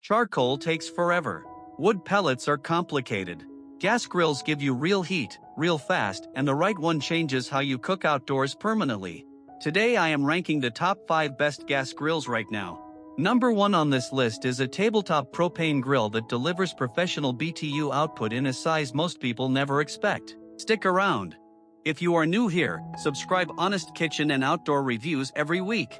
Charcoal takes forever. Wood pellets are complicated. Gas grills give you real heat, real fast, and the right one changes how you cook outdoors permanently. Today I am ranking the top 5 best gas grills right now. Number 1 on this list is a tabletop propane grill that delivers professional BTU output in a size most people never expect. Stick around. If you are new here, subscribe. Honest kitchen and outdoor reviews every week.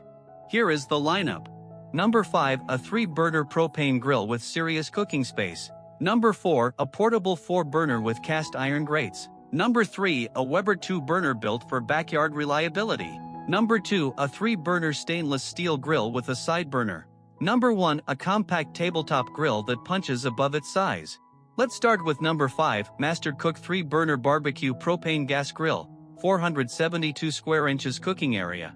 Here is the lineup. Number 5, a 3-burner propane grill with serious cooking space. Number 4, a portable 4-burner with cast iron grates. Number 3, a Weber 2-burner built for backyard reliability. Number 2, a 3-burner stainless steel grill with a side burner. Number 1, a compact tabletop grill that punches above its size. Let's start with number 5, Master Cook 3-burner barbecue propane gas grill, 472 square inches cooking area.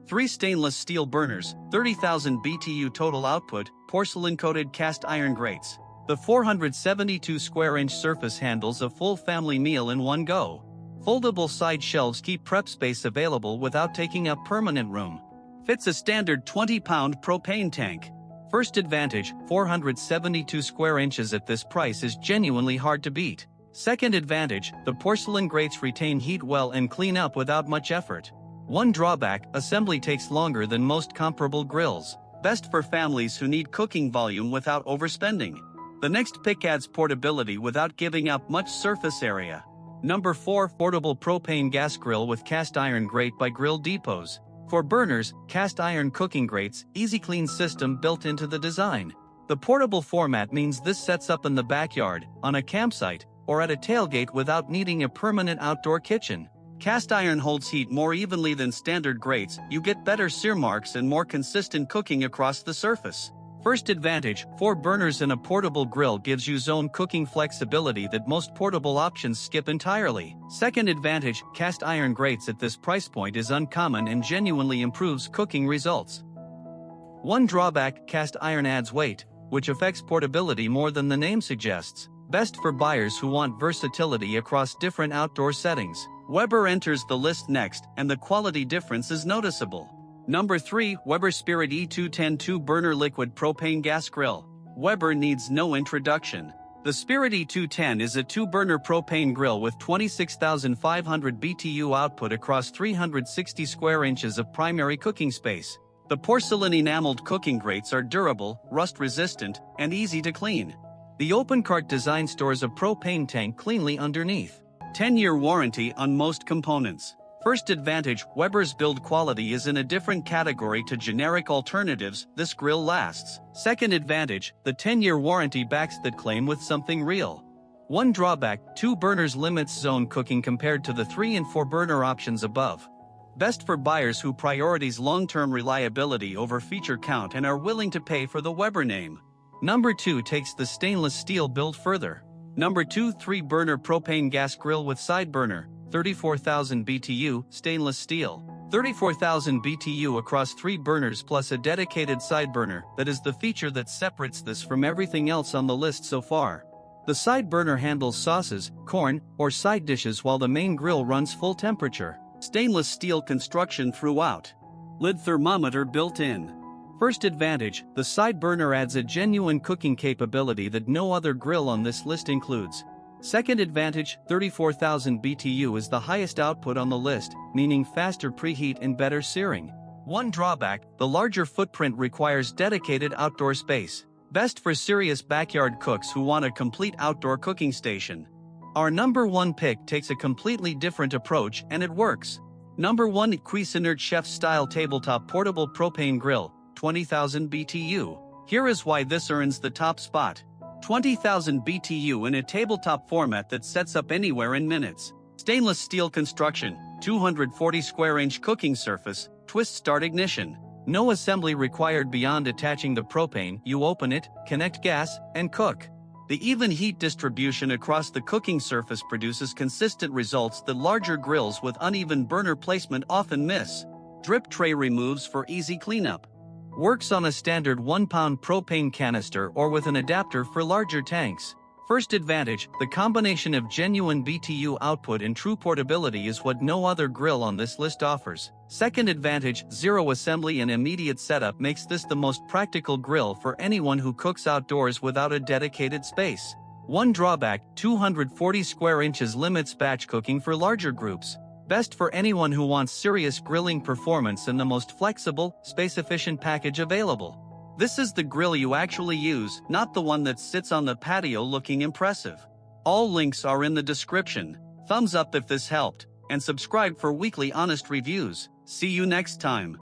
3 stainless steel burners, 30,000 BTU total output, porcelain-coated cast iron grates. The 472 square inch surface handles a full family meal in one go. Foldable side shelves keep prep space available without taking up permanent room. Fits a standard 20-pound propane tank. First advantage, 472 square inches at this price is genuinely hard to beat. Second advantage, the porcelain grates retain heat well and clean up without much effort. One drawback, assembly takes longer than most comparable grills. Best for families who need cooking volume without overspending. The next pick adds portability without giving up much surface area. Number 4, portable propane gas grill with cast iron grate by Grill Depots. For burners, cast iron cooking grates, easy clean system built into the design. The portable format means this sets up in the backyard, on a campsite, or at a tailgate without needing a permanent outdoor kitchen. Cast iron holds heat more evenly than standard grates. You get better sear marks and more consistent cooking across the surface. First advantage, 4 burners in a portable grill gives you zone cooking flexibility that most portable options skip entirely. Second advantage, cast iron grates at this price point is uncommon and genuinely improves cooking results. One drawback, cast iron adds weight, which affects portability more than the name suggests. Best for buyers who want versatility across different outdoor settings. Weber enters the list next, and the quality difference is noticeable. Number 3, Weber Spirit E210 2-burner liquid propane gas grill. Weber needs no introduction. The Spirit E210 is a 2-burner propane grill with 26,500 BTU output across 360 square inches of primary cooking space. The porcelain enameled cooking grates are durable, rust-resistant, and easy to clean. The open cart design stores a propane tank cleanly underneath. 10-year warranty on most components. First advantage, Weber's build quality is in a different category to generic alternatives. This grill lasts. Second advantage, the 10-year warranty backs that claim with something real. One drawback, 2 burners limits zone cooking compared to the 3 and 4 burner options above. Best for buyers who prioritize long-term reliability over feature count and are willing to pay for the Weber name. Number 2 takes the stainless steel build further. Number 2, 3-burner propane gas grill with side burner. 34,000 BTU, stainless steel. 34,000 BTU across 3 burners plus a dedicated side burner. That is the feature that separates this from everything else on the list so far. The side burner handles sauces, corn, or side dishes while the main grill runs full temperature. Stainless steel construction throughout. Lid thermometer built in. First advantage, the side burner adds a genuine cooking capability that no other grill on this list includes. Second advantage, 34,000 BTU is the highest output on the list, meaning faster preheat and better searing. One drawback, the larger footprint requires dedicated outdoor space. Best for serious backyard cooks who want a complete outdoor cooking station. Our number 1 pick takes a completely different approach and it works. Number 1, Cuisinart chef-style tabletop portable propane grill, 20,000 BTU. Here is why this earns the top spot. 20,000 BTU in a tabletop format that sets up anywhere in minutes. Stainless steel construction, 240 square inch cooking surface, twist start ignition. No assembly required beyond attaching the propane. You open it, connect gas, and cook. The even heat distribution across the cooking surface produces consistent results that larger grills with uneven burner placement often miss. Drip tray removes for easy cleanup. Works on a standard 1-pound propane canister or with an adapter for larger tanks. First advantage, the combination of genuine BTU output and true portability is what no other grill on this list offers. Second advantage, zero assembly and immediate setup makes this the most practical grill for anyone who cooks outdoors without a dedicated space. One drawback, 240 square inches limits batch cooking for larger groups. Best for anyone who wants serious grilling performance and the most flexible, space-efficient package available. This is the grill you actually use, not the one that sits on the patio looking impressive. All links are in the description. Thumbs up if this helped, and subscribe for weekly honest reviews. See you next time.